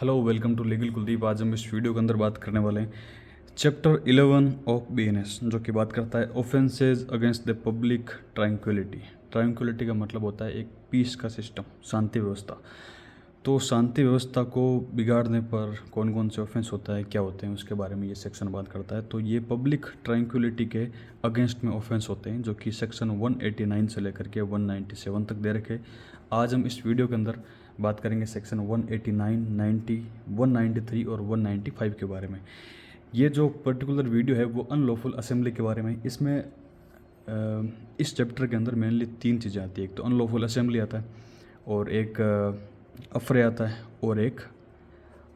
Hello, welcome to legal Kuldeep. आज हम इस वीडियो के अंदर बात करने वाले हैं चैप्टर 11 ऑफ बीएनएस, जो कि बात करता है offences against the public tranquillity. Tranquillity का मतलब होता है एक पीस का सिस्टम, शांति व्यवस्था। तो शांति व्यवस्था को बिगाड़ने पर कौन कौन से ऑफेंस होता है, क्या होते हैं, उसके बारे में ये सेक्शन बात करता है। तो ये पब्लिक ट्रैंक्विलिटी के अगेंस्ट में ऑफेंस होते हैं, जो कि सेक्शन 189 से लेकर के 197 तक दे रखे। आज हम इस वीडियो के अंदर बात करेंगे सेक्शन 189, 90, 193 और 195 के बारे में। ये जो पर्टिकुलर वीडियो है वो अनलॉफुल असेंबली के बारे में। इसमें इस चैप्टर के अंदर मेनली तीन चीज़ें आती है। एक तो अनलॉफुल असेंबली आता है, और एक अफरे आता है, और एक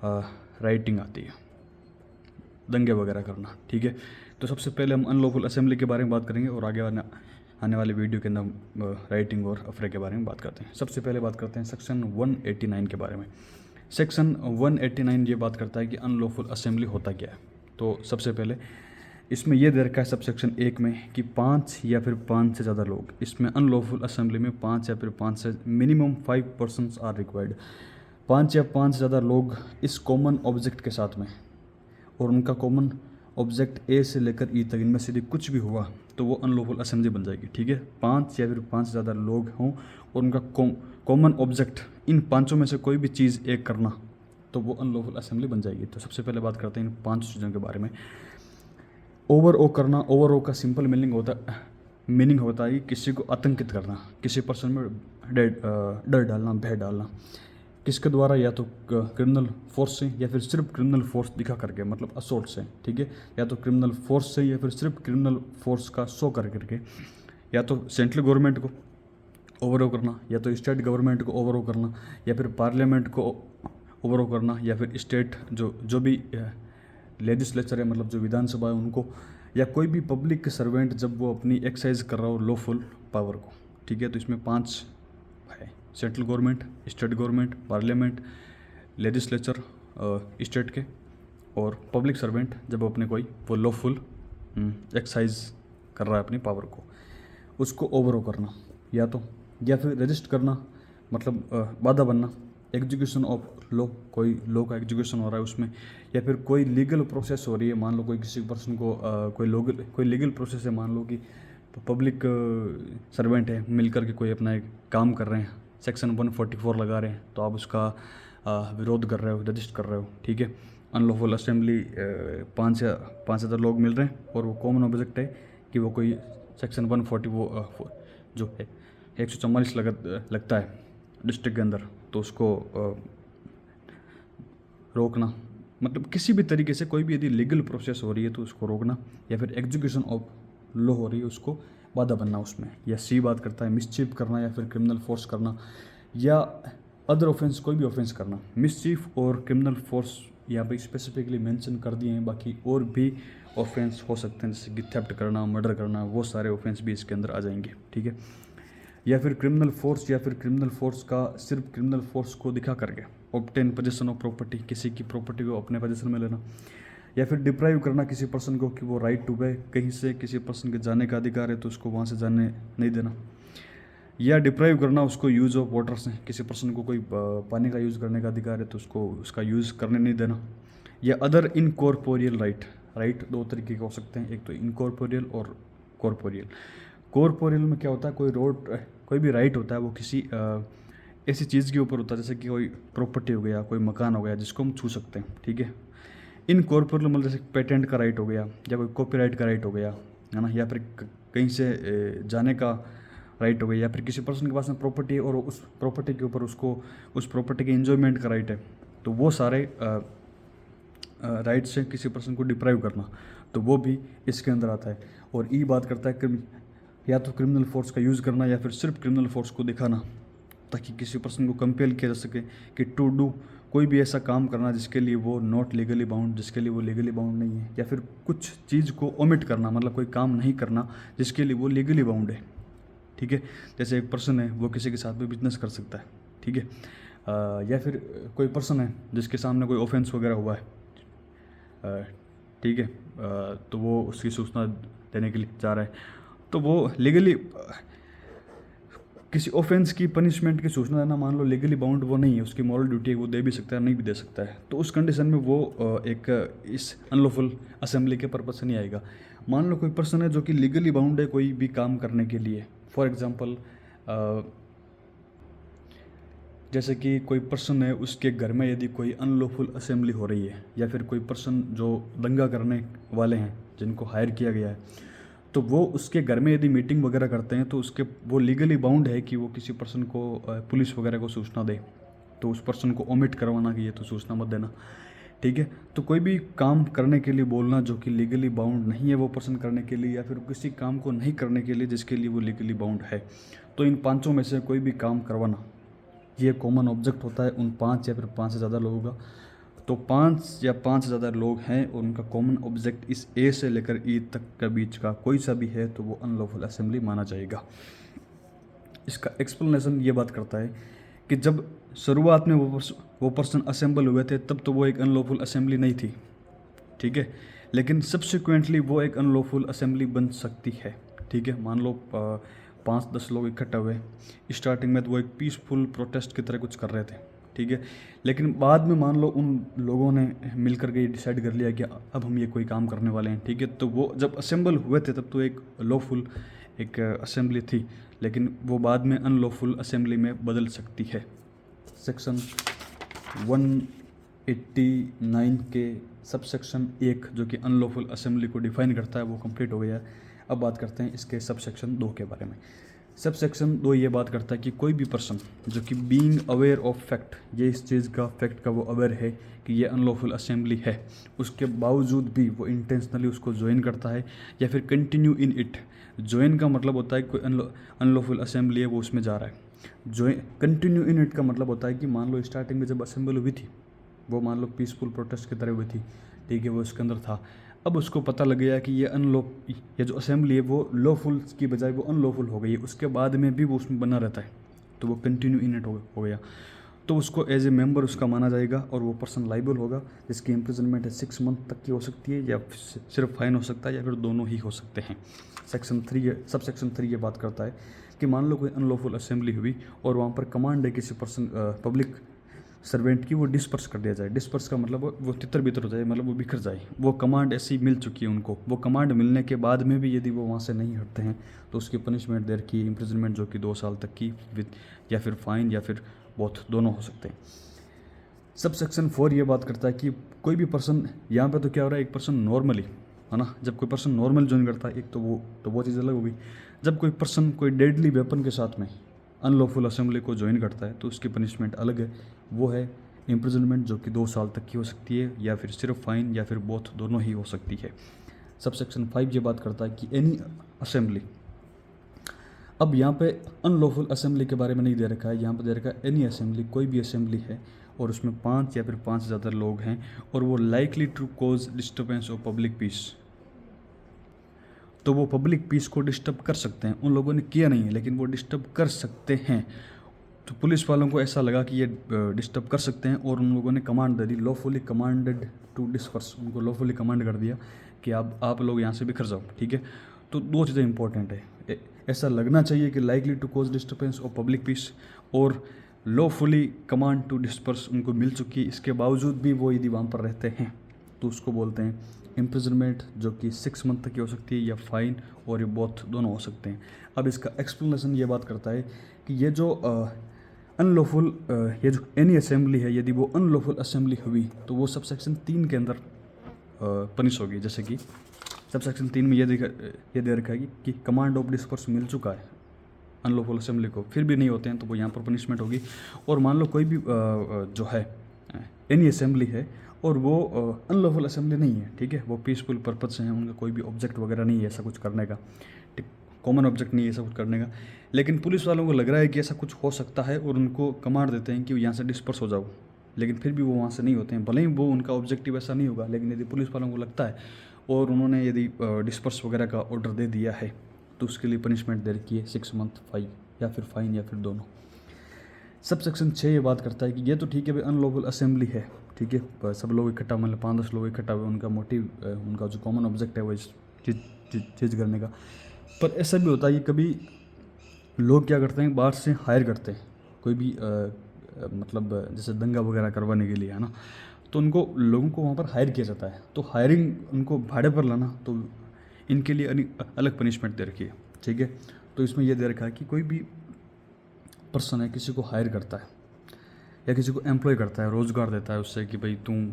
राइटिंग आती है, दंगे वगैरह करना। ठीक है, तो सबसे पहले हम अनलॉफुल असेंबली के बारे में बात करेंगे, और आगे आने वाले वीडियो के अंदर राइटिंग और अफरे के बारे में बात करते हैं। सबसे पहले बात करते हैं सेक्शन 189 के बारे में। सेक्शन 189 ये बात करता है कि अनलॉफुल असेंबली होता क्या है। तो सबसे पहले इसमें यह दे रखा है सब सेक्शन 1 में कि 5 या फिर 5 से ज़्यादा लोग, इसमें अनलॉफुल असेंबली में 5 या फिर 5 से मिनिमम 5 पर्सनस आर रिक्वायर्ड। 5 या 5 से ज़्यादा लोग इस कॉमन ऑब्जेक्ट के साथ में, और उनका कॉमन ऑब्जेक्ट ए से लेकर ई तक, इनमें से यदि कुछ भी हुआ तो वो अनलॉफुल असेंबली बन जाएगी। ठीक है, 5 या फिर 5 से ज़्यादा लोग हों और उनका कॉमन ऑब्जेक्ट इन पांचों में से कोई भी चीज़ एक करना, तो वो अनलॉफुल असेंबली बन जाएगी। तो सबसे पहले बात करते हैं इन 5 चीज़ों के बारे में। ओवर ओ करना। ओवर ओ का सिंपल मीनिंग होता है कि किसी को आतंकित करना, किसी पर्सन में डर डालना, भय डालना। किसके द्वारा? या तो क्रिमिनल फोर्स से या फिर सिर्फ क्रिमिनल फोर्स दिखा करके, मतलब असोल्ट से। ठीक है, या तो क्रिमिनल फोर्स से या फिर सिर्फ क्रिमिनल फोर्स का शो कर करके, या तो सेंट्रल गवर्नमेंट को ओवरओ करना, या तो स्टेट गवर्नमेंट को ओवरओ करना, या फिर पार्लियामेंट को ओवरओ करना, या फिर स्टेट जो भी लेजिस्लेचर है, मतलब जो विधानसभा है उनको, या कोई भी पब्लिक सर्वेंट जब वो अपनी एक्सरसाइज कर रहा हो लॉफुल पावर को। ठीक है, तो इसमें 5 है: central government, state government, parliament, legislature state के, और पब्लिक सर्वेंट जब अपने कोई वो लॉफुल एक्सरसाइज कर रहा है अपनी पावर को, उसको ओवरओ करना। या फिर रजिस्ट करना, मतलब बाधा बनना। एग्जीक्यूशन ऑफ लॉ, कोई लॉ का एग्जीक्यूशन हो रहा है उसमें, या फिर कोई लीगल प्रोसेस हो रही है। मान लो कोई किसी पर्सन को कोई लीगल प्रोसेस है, मान लो कि पब्लिक सर्वेंट है, मिलकर के कोई अपना एक काम कर रहे हैं, सेक्शन 144 लगा रहे हैं, तो आप उसका विरोध कर रहे हो, रजिस्ट कर रहे हो। ठीक है, अनलॉफुल असेंबली 5 या 5 से ज़्यादा लोग मिल रहे हैं, और वो कॉमन ऑब्जेक्ट है कि वो कोई सेक्शन 140 जो है 144 लगता है डिस्ट्रिक्ट के अंदर, तो उसको रोकना। मतलब किसी भी तरीके से कोई भी यदि लीगल प्रोसेस हो रही है तो उसको रोकना, या फिर एग्जीक्यूशन ऑफ लॉ हो रही है उसको बाधा बनना उसमें। या सी बात करता है मिसचीफ करना, या फिर क्रिमिनल फोर्स करना, या अदर ऑफेंस, कोई भी ऑफेंस करना। मिसचीफ और क्रिमिनल फोर्स यहाँ पे स्पेसिफिकली मेंशन कर दिए हैं, बाकी और भी ऑफेंस हो सकते हैं, जैसे कि थेफ्ट करना, मर्डर करना, वो सारे ऑफेंस भी इसके अंदर आ जाएंगे। ठीक है, या फिर क्रिमिनल फोर्स, या फिर क्रिमिनल फोर्स का सिर्फ क्रिमिनल फोर्स को दिखा करके ऑब्टेन पोजीशन ऑफ प्रॉपर्टी, किसी की प्रॉपर्टी को अपने पोजीशन में लेना। या फिर डिप्राइव करना किसी पर्सन को कि वो राइट टू वे, कहीं से किसी पर्सन के जाने का अधिकार है तो उसको वहाँ से जाने नहीं देना। या डिप्राइव करना उसको यूज़ ऑफ वाटर से, किसी पर्सन को कोई पानी का यूज़ करने का अधिकार है तो उसको उसका यूज़ करने नहीं देना। या अदर इनकॉर्पोरियल राइट 2 तरीके के हो सकते हैं, एक तो इनकॉर्पोरियल और कॉर्पोरियल। कॉर्पोरियल में क्या होता है, कोई भी राइट होता है वो किसी ऐसी चीज़ के ऊपर होता है, जैसे कि कोई प्रॉपर्टी हो गया, कोई मकान हो गया, जिसको हम छू सकते हैं। ठीक है, इनकॉर्पोरियल मतलब जैसे पेटेंट का राइट हो गया, या कोई कॉपीराइट का राइट हो गया, है ना, या फिर कहीं से जाने का राइट हो गया, या फिर किसी पर्सन के पास में प्रॉपर्टी है और उस प्रॉपर्टी के ऊपर उसको उस प्रॉपर्टी के एंजॉयमेंट का राइट है, तो वो सारे राइट से किसी पर्सन को डिप्राइव करना, तो वो भी इसके अंदर आता है। और ई बात करता है या तो क्रिमिनल फोर्स का यूज़ करना, या फिर सिर्फ क्रिमिनल फोर्स को दिखाना, ताकि किसी पर्सन को कंपेल किया जा सके कि टू डू कोई भी ऐसा काम करना जिसके लिए वो नॉट लीगली बाउंड, जिसके लिए वो लीगली बाउंड नहीं है। या फिर कुछ चीज़ को ओमिट करना, मतलब कोई काम नहीं करना जिसके लिए वो लीगली बाउंड है। ठीक है, जैसे एक पर्सन है वो किसी के साथ भी बिजनेस कर सकता है। ठीक है, या फिर कोई पर्सन है जिसके सामने कोई ऑफेंस वगैरह हुआ है, ठीक है, तो वो उसकी सूचना देने के लिए जा रहा है, तो वो लीगली किसी ऑफेंस की पनिशमेंट की सूचना देना, मान लो लीगली बाउंड वो नहीं है, उसकी मॉरल ड्यूटी है, वो दे भी सकता है नहीं भी दे सकता है, तो उस कंडीशन में वो इस अनलॉफुल असेंबली के पर्पज से नहीं आएगा। मान लो कोई पर्सन है जो कि लीगली बाउंड है कोई भी काम करने के लिए, फॉर एग्जांपल जैसे कि कोई पर्सन है, उसके घर में यदि कोई अनलॉफुल असेंबली हो रही है, या फिर कोई पर्सन जो दंगा करने वाले हैं जिनको हायर किया गया है, तो वो उसके घर में यदि मीटिंग वगैरह करते हैं तो उसके वो लीगली बाउंड है कि वो किसी पर्सन को पुलिस वगैरह को सूचना दे, तो उस पर्सन को ओमिट करवाना कि ये तो सूचना मत देना, ठीक है। तो कोई भी काम करने के लिए बोलना जो कि लीगली बाउंड नहीं है वो पर्सन करने के लिए, या फिर किसी काम को नहीं करने के लिए जिसके लिए वो लीगली बाउंड है, तो इन पांचों में से कोई भी काम करवाना, ये कॉमन ऑब्जेक्ट होता है उन 5 या फिर 5 से ज़्यादा लोगों का। तो 5 या 5 से ज़्यादा लोग हैं और उनका कॉमन ऑब्जेक्ट इस ए से लेकर ई तक का बीच का कोई सा भी है तो वो अनलॉफुल असेंबली माना जाएगा। इसका एक्सप्लेनेशन ये बात करता है कि जब शुरुआत में वो पर्सन असेंबल हुए थे तब तो वो एक अनलॉफुल असेंबली नहीं थी, ठीक है, लेकिन सब्सिक्वेंटली वो एक अनलॉफुल असेंबली बन सकती है, ठीक है। मान लो 5-10 लोग इकट्ठा हुए, स्टार्टिंग में तो वो एक पीसफुल प्रोटेस्ट की तरह कुछ कर रहे थे, ठीक है, लेकिन बाद में मान लो उन लोगों ने मिलकर के डिसाइड कर लिया कि अब हम ये कोई काम करने वाले हैं, ठीक है, तो वो जब असेंबल हुए थे तब तो एक लॉफुल एक असेंबली थी, लेकिन वो बाद में अनलॉफुल असेंबली में बदल सकती है। सेक्शन 189 के सब सेक्शन 1 जो कि अनलॉफुल असेंबली को डिफाइन करता है वो कंप्लीट हो गया है। अब बात करते हैं इसके सब सेक्शन 2 के बारे में। सब सेक्शन 2 ये बात करता है कि कोई भी पर्सन जो कि बीइंग अवेयर ऑफ फैक्ट, ये इस चीज़ का फैक्ट का वो अवेयर है कि ये अनलॉफुल असेंबली है, उसके बावजूद भी वो इंटेंशनली उसको ज्वाइन करता है या फिर कंटिन्यू इन इट। ज्वाइन का मतलब होता है कोई अनलॉफुल असेंबली है वो उसमें जा रहा है, ज्वाइन कंटिन्यू इन इट का मतलब होता है कि मान लो स्टार्टिंग में जब असेंबल हुई थी वो मान लो पीसफुल प्रोटेस्ट की तरह हुई थी, ठीक है, वो उसके अंदर था, अब उसको पता लग गया कि ये जो असेंबली है वो लॉफुल की बजाय वो अनलॉफुल हो गई है, उसके बाद में भी वो उसमें बना रहता है, तो वो कंटिन्यू इन इट हो गया, तो उसको एज ए मेंबर उसका माना जाएगा और वो पर्सन लाइबल होगा, जिसकी इम्प्रिजनमेंट है 6 मंथ तक की हो सकती है या सिर्फ फाइन हो सकता है या फिर दोनों ही हो सकते हैं। सेक्शन 3 सब सेक्शन 3 ये बात करता है कि मान लो कोई अनलॉफुल असेंबली हुई और वहाँ पर कमांड है किसी पर्सन पब्लिक सर्वेंट की, वो डिस्पर्स कर दिया जाए। डिस्पर्स का मतलब वो तितर बितर हो जाए, मतलब वो बिखर जाए, वो कमांड ऐसी मिल चुकी है उनको, वो कमांड मिलने के बाद में भी यदि वो वहाँ से नहीं हटते हैं तो उसकी पनिशमेंट देर की इम्प्रिजनमेंट जो कि 2 साल तक की विद या फिर फाइन या फिर बोथ दोनों हो सकते हैं। सब सेक्शन 4 ये बात करता है कि कोई भी पर्सन, यहाँ पे तो क्या हो रहा है, एक पर्सन नॉर्मली है ना, जब कोई पर्सन नॉर्मल ज्वाइन करता है एक तो वो चीज़ अलग होगी, जब कोई पर्सन कोई डेडली वेपन के साथ में अनलॉफुल असेंबली को ज्वाइन करता है तो उसकी पनिशमेंट अलग है, वो है इम्प्रिजनमेंट जो कि 2 साल तक की हो सकती है या फिर सिर्फ फाइन या फिर बोथ दोनों ही हो सकती है। सब सेक्शन 5 ये बात करता है कि एनी असेंबली, अब यहाँ पे अनलॉफुल असेंबली के बारे में नहीं दे रखा है, यहाँ पे दे रखा है एनी असेंबली, कोई भी असेंबली है और उसमें 5 या फिर 5 से ज़्यादा लोग हैं और वो likely to cause disturbance of public peace, तो वो पब्लिक पीस को डिस्टर्ब कर सकते हैं। उन लोगों ने किया नहीं है लेकिन वो डिस्टर्ब कर सकते हैं, तो पुलिस वालों को ऐसा लगा कि ये डिस्टर्ब कर सकते हैं और उन लोगों ने कमांड दे दी, लॉफुली कमांडेड टू डिस्पर्स, उनको लॉफुली कमांड कर दिया कि आप लोग यहाँ से बिखर जाओ, ठीक है। तो 2 चीज़ें इंपॉर्टेंट है, ऐसा लगना चाहिए कि likely to cause disturbance of public peace और लॉफुली कमांड टू डिस्पर्स उनको मिल चुकी, इसके बावजूद भी वो यदि वहाँ पर रहते हैं तो उसको बोलते हैं इम्प्रिजनमेंट जो कि 6 मंथ तक की हो सकती है या फाइन, और ये बोथ दोनों हो सकते हैं। अब इसका एक्सप्लेनेशन ये बात करता है कि ये जो अनलॉफुल ये जो एनी असेंबली है, यदि वो अनलॉफुल असेंबली हुई तो वो सब सेक्शन 3 के अंदर पनिश होगी। जैसे कि सब सेक्शन 3 में ये दे रखा है कि कमांड ऑफ डिस्पर्स मिल चुका है अनलॉफुल असेंबली को, फिर भी नहीं होते हैं तो वो यहाँ पर पनिशमेंट होगी। और मान लो कोई भी जो है एनी असेंबली है और वो अनलॉफुल असेंबली नहीं है, ठीक है, वो पीसफुल पर्पज से हैं, उनका कोई भी ऑब्जेक्ट वगैरह नहीं है ऐसा कुछ करने का, ठीक, कॉमन ऑब्जेक्ट नहीं है ऐसा कुछ करने का, लेकिन पुलिस वालों को लग रहा है कि ऐसा कुछ हो सकता है और उनको कमांड देते हैं कि यहाँ से डिस्पर्स हो जाओ, लेकिन फिर भी वो वहाँ से नहीं होते हैं, भले ही वो उनका ऑब्जेक्टिव ऐसा नहीं होगा, लेकिन यदि पुलिस वालों को लगता है और उन्होंने यदि डिस्पर्स वगैरह का ऑर्डर दे दिया है तो उसके लिए पनिशमेंट दे रखी है 6 मंथ फाइन या फिर फाइन या फिर दोनों। सब सेक्शन 6 ये बात करता है कि ये तो ठीक है भाई अनलॉफुल असेंबली है, ठीक है, सब लोग इकट्ठा, मतलब 5-10 लोग इकट्ठा हुए, उनका मोटिव उनका जो कॉमन ऑब्जेक्ट है वो इस चीज़ करने का, पर ऐसा भी होता है कि कभी लोग क्या करते हैं, बाहर से हायर करते हैं कोई भी मतलब जैसे दंगा वगैरह करवाने के लिए, है ना, तो उनको लोगों को वहाँ पर हायर किया जाता है। तो हायरिंग उनको भाड़े पर लाना, तो इनके लिए अलग पनिशमेंट दे रखी है, ठीक है। तो इसमें यह दे रखा है कि कोई भी पर्सन है, किसी को हायर करता है या किसी को एम्प्लॉय करता है, रोज़गार देता है उससे कि भाई तुम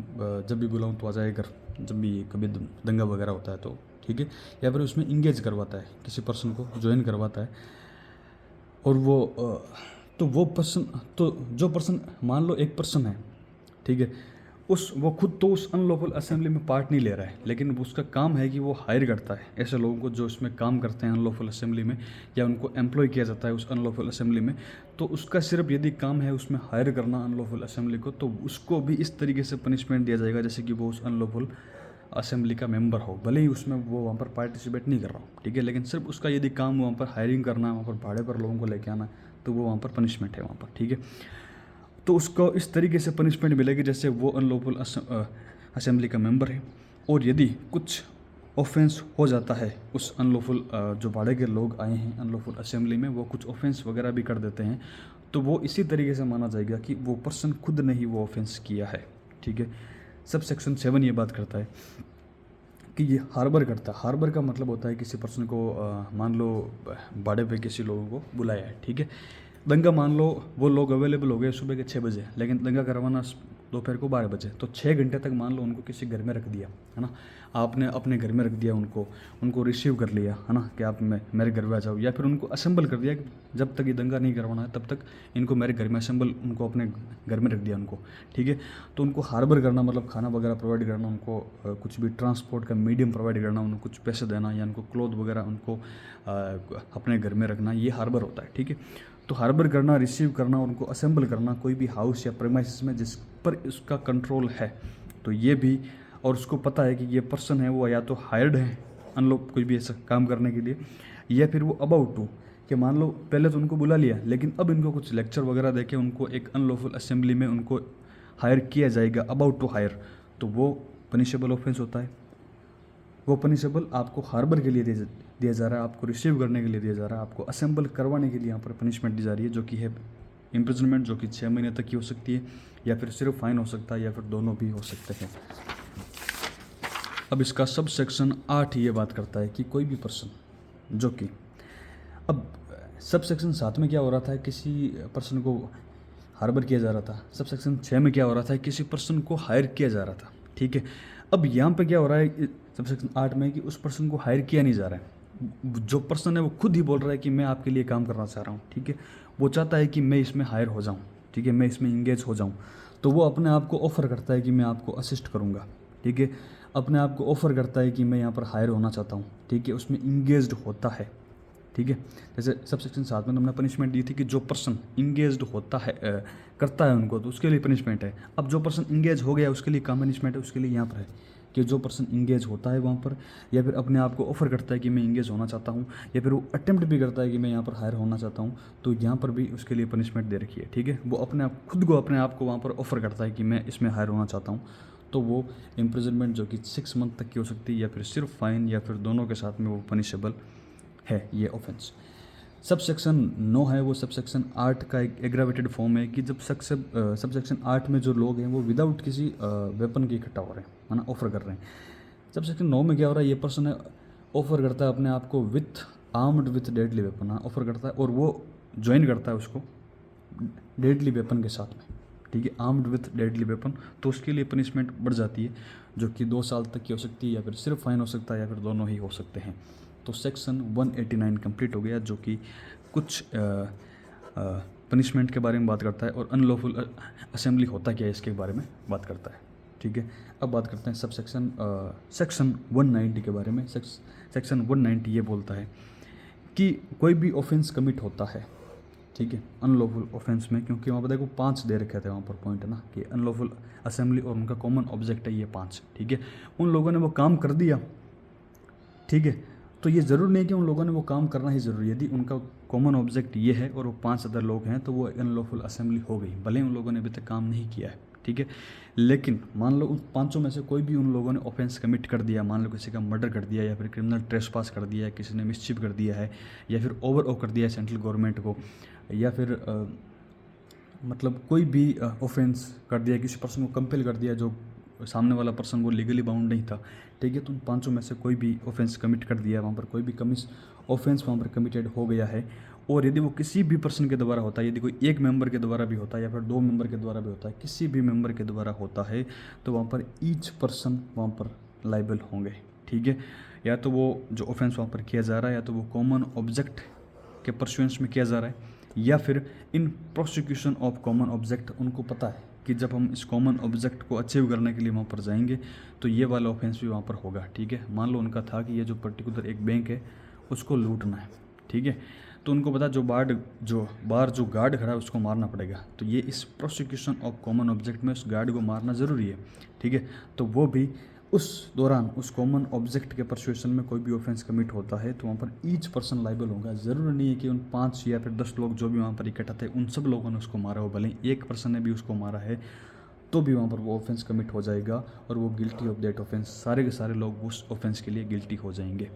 जब भी बुलाऊँ तो आ जाए घर, जब भी कभी दंगा वगैरह होता है तो, ठीक है। या फिर उसमें इंगेज करवाता है, किसी पर्सन को ज्वाइन करवाता है, और तो वो पर्सन, तो जो पर्सन, मान लो एक पर्सन है, ठीक है, वो खुद तो उस अनलॉफुल असेंबली में पार्ट नहीं ले रहा है, लेकिन उसका काम है कि वो हायर करता है ऐसे लोगों को जो इसमें काम करते हैं अनलॉफुल असेंबली में, या उनको एम्प्लॉय किया जाता है उस अनलॉफुल असेंबली में। तो उसका सिर्फ यदि काम है उसमें हायर करना अनलॉफुल असेंबली को, तो उसको भी इस तरीके से पनिशमेंट दिया जाएगा जैसे कि वो उस अनलॉफुल असेंबली का मेंबर हो, भले ही उसमें वो वहाँ पर पार्टिसिपेट नहीं कर रहा हो, ठीक है, लेकिन सिर्फ उसका यदि काम वहाँ पर हायरिंग करना है, वहाँ पर भाड़े पर लोगों को लेके आना है, तो वो वहाँ पर पनिशमेंट है वहाँ पर, ठीक है। तो उसको इस तरीके से पनिशमेंट मिलेगी जैसे वो अनलॉफुल असेंबली का मेंबर है, और यदि कुछ ऑफेंस हो जाता है उस अनलॉफुल जो भाड़े के लोग आए हैं अनलॉफुल असेंबली में, वो कुछ ऑफेंस वगैरह भी कर देते हैं, तो वो इसी तरीके से माना जाएगा कि वो पर्सन खुद ने ही वो ऑफेंस किया है, ठीक है। सब सेक्शन 7 ये बात करता है कि ये हार्बर करता है। हार्बर का मतलब होता है किसी पर्सन को मान लो भाड़े पे किसी लोगों को बुलाया है, ठीक है। दंगा मान लो वो लोग अवेलेबल हो गए सुबह के 6 बजे, लेकिन दंगा करवाना दोपहर को 12 बजे, तो 6 घंटे तक मान लो उनको किसी घर में रख दिया, है ना, आपने अपने घर में रख दिया उनको रिसीव कर लिया, है ना, कि आप मेरे घर में आ जाओ, या फिर उनको असेंबल कर दिया कि जब तक ये दंगा नहीं करवाना है तब तक इनको मेरे घर में असेंबल, उनको अपने घर में रख दिया उनको, ठीक है। तो उनको हार्बर करना मतलब खाना वगैरह प्रोवाइड करना, उनको कुछ भी ट्रांसपोर्ट का मीडियम प्रोवाइड करना, उनको कुछ पैसे देना, या उनको क्लोथ वगैरह उनको अपने घर में रखना, ये हार्बर होता है, ठीक है। तो हार्बर करना, रिसीव करना, उनको असेंबल करना कोई भी हाउस या प्रेमाइसिस में जिस पर इसका कंट्रोल है, तो ये भी, और उसको पता है कि ये पर्सन है वो या तो हायर्ड है अनलॉक कोई भी ऐसा काम करने के लिए, या फिर वो अबाउट टू, कि मान लो पहले तो उनको बुला लिया, लेकिन अब इनको कुछ लेक्चर वगैरह देके उनको एक अनलॉफुल असेंबली में उनको हायर किया जाएगा, अबाउट टू हायर, तो वो पनिशेबल ऑफेंस होता है। वो पनिशेबल आपको हार्बर के लिए दिया जा रहा है, आपको रिसीव करने के लिए दिया जा रहा है, आपको असेंबल करवाने के लिए यहाँ पर पनिशमेंट दी जा रही है, जो कि है इम्प्रिजनमेंट, जो कि 6 महीने तक की हो सकती है, या फिर सिर्फ फाइन हो सकता है, या फिर दोनों भी हो सकते हैं। अब इसका सब सेक्शन 8 ये बात करता है कि कोई भी पर्सन जो कि, अब सब सेक्शन 7 में क्या हो रहा था, किसी पर्सन को हार्बर किया जा रहा था, सब सेक्शन 6 में क्या हो रहा था, किसी पर्सन को हायर किया जा रहा था, ठीक है। अब यहाँ पे क्या हो रहा है सब सेक्शन 8 में कि उस पर्सन को हायर किया नहीं जा रहा है, जो पर्सन है वो खुद ही बोल रहा है कि मैं आपके लिए काम करना चाह रहा हूँ, ठीक है। वो चाहता है कि मैं इसमें हायर हो जाऊँ, ठीक है, मैं इसमें इंगेज हो जाऊँ, तो वो अपने आप को ऑफ़र करता है कि मैं आपको असिस्ट करूँगा, ठीक है, अपने आप को ऑफ़र करता है कि मैं यहाँ पर हायर होना चाहता हूँ, ठीक है, उसमें इंगेज्ड होता है, ठीक है। जैसे सब सेक्शन 7 में हमने पनिशमेंट दी थी कि जो पर्सन इंगेज्ड होता है करता है उनको, तो उसके लिए पनिशमेंट है। अब जो पर्सन इंगेज हो गया उसके लिए क्या पनिशमेंट है, उसके लिए यहाँ पर है कि जो पर्सन इंगेज होता है वहाँ पर, या फिर अपने आप को ऑफ़र करता है कि मैं इंगेज होना चाहता हूँ, या फिर वो अटेम्प्ट भी करता है कि मैं यहाँ पर हायर होना चाहता हूँ, तो यहाँ पर भी उसके लिए पनिशमेंट दे रखी है, ठीक है। वो अपने आप को वहाँ पर ऑफ़र करता है कि मैं इसमें हायर होना चाहता हूँ, तो वो इम्प्रिजनमेंट जो कि 6 मंथ तक की हो सकती है, या फिर सिर्फ फाइन, या फिर दोनों के साथ में वो पनिशेबल है ये ऑफेंस। सब सेक्शन 9 है, वो सब सेक्शन 8 का एक एग्रावेटेड फॉर्म है कि जब सब सेक्शन 8 में जो लोग हैं वो विदाउट किसी वेपन के इकट्ठा हो रहे हैं, है ना, ऑफर कर रहे हैं। सब सेक्शन 9 में क्या हो रहा है, ये पर्सन है ऑफर करता है अपने आप को with armed with deadly weapon, offer करता है, और वो ज्वाइन करता है उसको डेडली वेपन के साथ में, ठीक है, आर्म्ड विथ डेडली वेपन, तो उसके लिए पनिशमेंट बढ़ जाती है, जो कि 2 साल तक की हो सकती है, या फिर सिर्फ फाइन हो सकता है, या फिर दोनों ही हो सकते हैं। तो सेक्शन 189 कंप्लीट हो गया, जो कि कुछ पनिशमेंट के बारे में बात करता है, और अनलॉफुल असेंबली होता क्या है इसके बारे में बात करता है, ठीक है। अब बात करते हैं सब सेक्शन 190 के बारे में। सेक्शन 190 ये बोलता है कि कोई भी ऑफेंस कमिट होता है, ठीक है, अनलॉफुल ऑफेंस में, क्योंकि वहाँ पर देखो 5 दे रखे थे वहाँ पर पॉइंट, है ना, कि अनलॉफुल असेंबली और उनका कॉमन ऑब्जेक्ट है ये 5, ठीक है। उन लोगों ने वो काम कर दिया, ठीक है, तो ये ज़रूर नहीं कि उन लोगों ने वो काम करना ही ज़रूरी है। यदि उनका कॉमन ऑब्जेक्ट ये है और वो 5 अदर लोग हैं, तो वो अनलॉफुल असेंबली हो गई, भले उन लोगों ने अभी तक काम नहीं किया है, ठीक है। लेकिन मान लो उन पाँचों में से कोई भी उन लोगों ने ऑफेंस कमिट कर दिया, मान लो किसी का मर्डर कर दिया, या फिर क्रिमिनल ट्रेसपास कर दिया है, किसी ने मिसचिप कर दिया है, या फिर ओवर कर दिया है सेंट्रल गवर्नमेंट को, या फिर मतलब कोई भी ऑफेंस कर दिया, किसी पर्सन को कंपेल कर दिया जो सामने वाला पर्सन वो लीगली बाउंड नहीं था, ठीक है। तो उन पाँचों में से कोई भी ऑफेंस कमिट कर दिया, वहाँ पर कोई भी ऑफेंस वहाँ पर कमिटेड हो गया है, और यदि वो किसी भी पर्सन के द्वारा होता है, यदि कोई एक मेंबर के द्वारा भी होता है या फिर 2 मेंबर के द्वारा भी होता है, किसी भी मेंबर के द्वारा होता है, तो वहाँ पर ईच पर्सन वहाँ पर लाइबल होंगे, ठीक है। या तो वो जो ऑफेंस वहाँ पर किया जा रहा है, या तो वो कॉमन ऑब्जेक्ट के परसुएंस में किया जा रहा है, या फिर इन प्रोसिक्यूशन ऑफ कॉमन ऑब्जेक्ट, उनको पता है कि जब हम इस कॉमन ऑब्जेक्ट को अचीव करने के लिए वहाँ पर जाएंगे तो ये वाला ऑफेंस भी वहाँ पर होगा, ठीक है। मान लो उनका था कि ये जो पर्टिकुलर एक बैंक है उसको लूटना है, ठीक है। तो उनको पता जो बाहर जो गार्ड खड़ा है उसको मारना पड़ेगा, तो ये इस प्रोसिक्यूशन ऑफ कॉमन ऑब्जेक्ट में उस गार्ड को मारना ज़रूरी है, ठीक है। तो वो भी उस दौरान उस कॉमन ऑब्जेक्ट के परसुएशन में कोई भी ऑफेंस कमिट होता है तो वहाँ पर ईच पर्सन लाइबल होगा। ज़रूरी नहीं है कि उन 5 या फिर 10 लोग जो भी वहाँ पर इकट्ठा थे उन सब लोगों ने उसको मारा हो, भले एक पर्सन ने भी उसको मारा है तो भी वहाँ पर वो ऑफेंस कमिट हो जाएगा और वो गिल्टी ऑफ दैट ऑफेंस, सारे के सारे लोग उस ऑफेंस के लिए गिल्टी हो जाएंगे।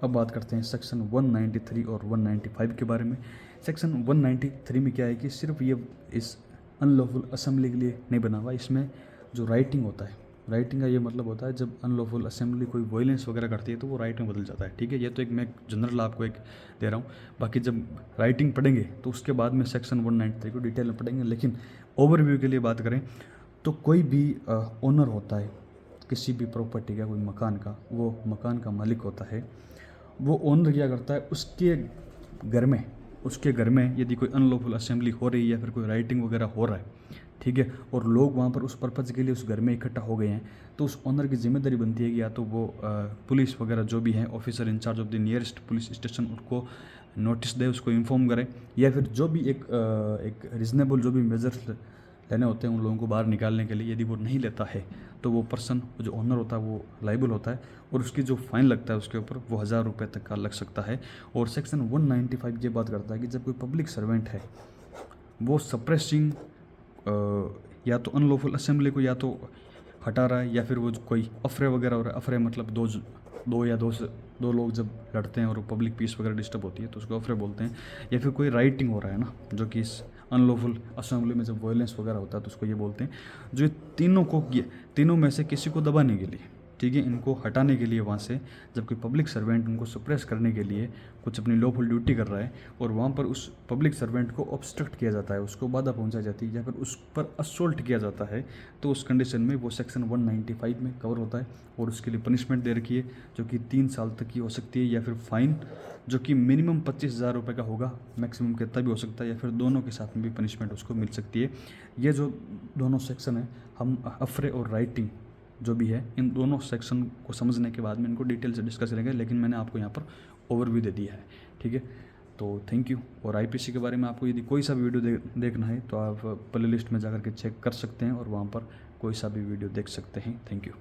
अब बात करते हैं सेक्शन 193 और 195 के बारे में। सेक्शन 193 में क्या है कि सिर्फ ये इस अनलॉफुल असेंबली के लिए नहीं बना हुआ, इसमें जो राइटिंग होता है, राइटिंग का ये मतलब होता है जब अनलॉफुल असेंबली कोई वायलेंस वगैरह करती है तो वो राइट में बदल जाता है, ठीक है। ये तो एक मैं जनरल आपको एक दे रहा हूँ, बाकी जब राइटिंग पढ़ेंगे तो उसके बाद में सेक्शन 193 को डिटेल में पढ़ेंगे। लेकिन ओवरव्यू के लिए बात करें तो कोई भी ओनर होता है किसी भी प्रॉपर्टी का, कोई मकान का, वो मकान का मालिक होता है, वो ओनर क्या करता है उसके घर में यदि कोई अनलॉफुल असेंबली हो रही है या फिर कोई राइटिंग वगैरह हो रहा है, ठीक है, और लोग वहाँ पर उस पर्पज़ के लिए उस घर में इकट्ठा हो गए हैं, तो उस ओनर की जिम्मेदारी बनती है कि या तो वो पुलिस वगैरह जो भी हैं, officer in charge of the nearest police station, उनको नोटिस दे, उसको इन्फॉर्म करें, या फिर जो भी एक रीजनेबल जो भी मेजर्स लेने होते हैं उन लोगों को बाहर निकालने के लिए, यदि वो नहीं लेता है तो वो पर्सन जो ओनर होता है वो लाइबल होता है और उसकी जो फाइन लगता है उसके ऊपर वो 1000 रुपये तक का लग सकता है। और सेक्शन 195 ये बात करता है कि जब कोई पब्लिक सर्वेंट है वो सप्रेसिंग या तो अनलॉफुल असेंबली को या तो हटा रहा है, या फिर वो कोई अफरे वगैरह हो रहा है, अफरे मतलब दो लोग जब लड़ते हैं और पब्लिक पीस वगैरह डिस्टर्ब होती है तो उसको अफरे बोलते हैं, या फिर कोई राइटिंग हो रहा है ना जो कि इस अनलॉफुल असेंबली में जब वायलेंस वगैरह होता है तो उसको ये बोलते हैं। जो तीनों में से किसी को दबाने के लिए, ठीक है, इनको हटाने के लिए वहाँ से, जब कोई पब्लिक सर्वेंट उनको सप्रेस करने के लिए कुछ अपनी लॉफुल ड्यूटी कर रहा है और वहाँ पर उस पब्लिक सर्वेंट को ऑब्स्ट्रक्ट किया जाता है, उसको बाधा पहुँचाई जाती है या फिर उस पर असोल्ट किया जाता है, तो उस कंडीशन में वो सेक्शन 195 में कवर होता है और उसके लिए पनिशमेंट दे रखी है जो कि 3 साल तक की हो सकती है, या फिर फाइन जो कि मिनिमम 25,000 रुपये का होगा, मैक्सिमम कितना भी हो सकता है, या फिर दोनों के साथ में भी पनिशमेंट उसको मिल सकती है। ये जो दोनों सेक्शन है, हम अफरे और राइटिंग जो भी है, इन दोनों सेक्शन को समझने के बाद में इनको डिटेल से डिस्कस करेंगे, लेकिन मैंने आपको यहाँ पर ओवरव्यू दे दिया है, ठीक है। तो थैंक यू। और आईपीसी के बारे में आपको यदि कोई सा भी वीडियो देखना है तो आप प्ले लिस्ट में जाकर के चेक कर सकते हैं और वहाँ पर कोई सा भी वीडियो देख सकते हैं। Thank you.